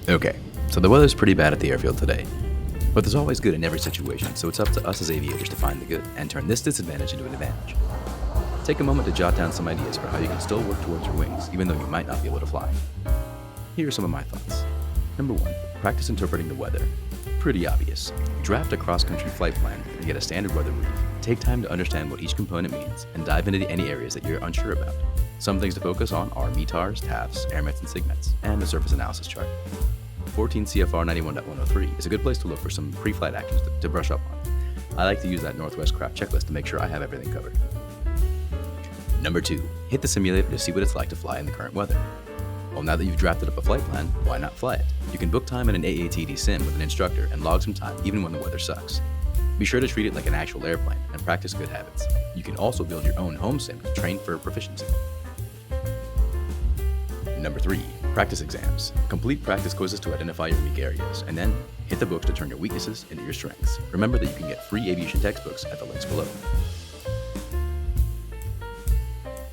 Okay, so the weather's pretty bad at the airfield today, but there's always good in every situation, so it's up to us as aviators to find the good and turn this disadvantage into an advantage. Take a moment to jot down some ideas for how you can still work towards your wings, even though you might not be able to fly. Here are some of my thoughts. Number 1, practice interpreting the weather. Pretty obvious. Draft a cross-country flight plan and get a standard weather brief. Take time to understand what each component means and dive into any areas that you're unsure about. Some things to focus on are METARs, TAFs, airmets, and SIGMETs, and a surface analysis chart. 14 CFR 91.103 is a good place to look for some pre-flight actions to brush up on. I like to use that Northwest Craft checklist to make sure I have everything covered. Number 2, hit the simulator to see what it's like to fly in the current weather. Well, now that you've drafted up a flight plan, why not fly it? You can book time in an AATD sim with an instructor and log some time even when the weather sucks. Be sure to treat it like an actual airplane and practice good habits. You can also build your own home sim to train for proficiency. Number 3, practice exams. Complete practice quizzes to identify your weak areas, and then hit the books to turn your weaknesses into your strengths. Remember that you can get free aviation textbooks at the links below.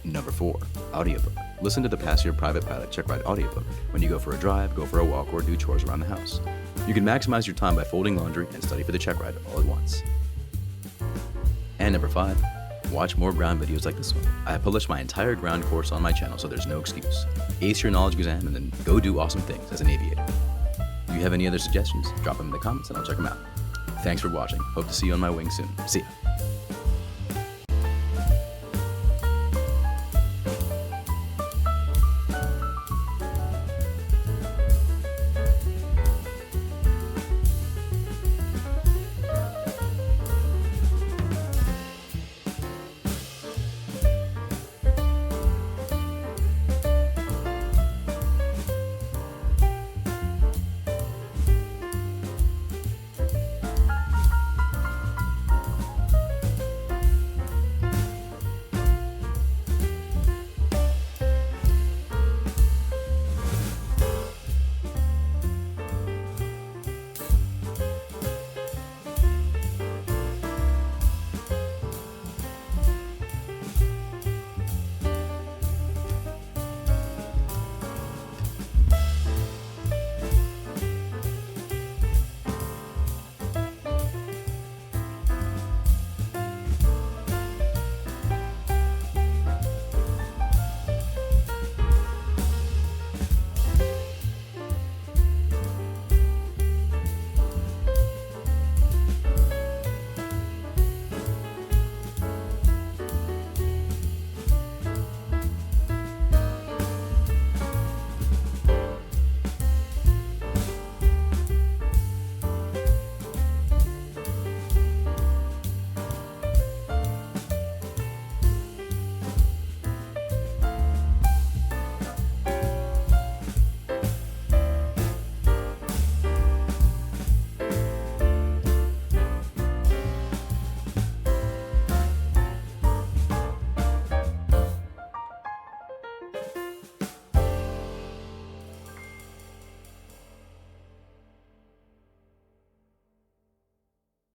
Number 4, audiobook. Listen to the Pass Your Private Pilot Check Ride audiobook when you go for a drive, go for a walk, or do chores around the house. You can maximize your time by folding laundry and study for the check ride all at once. And number 5, watch more ground videos like this one. I have published my entire ground course on my channel, so there's no excuse. Ace your knowledge exam and then go do awesome things as an aviator. If you have any other suggestions, drop them in the comments and I'll check them out. Thanks for watching. Hope to see you on my wings soon. See ya.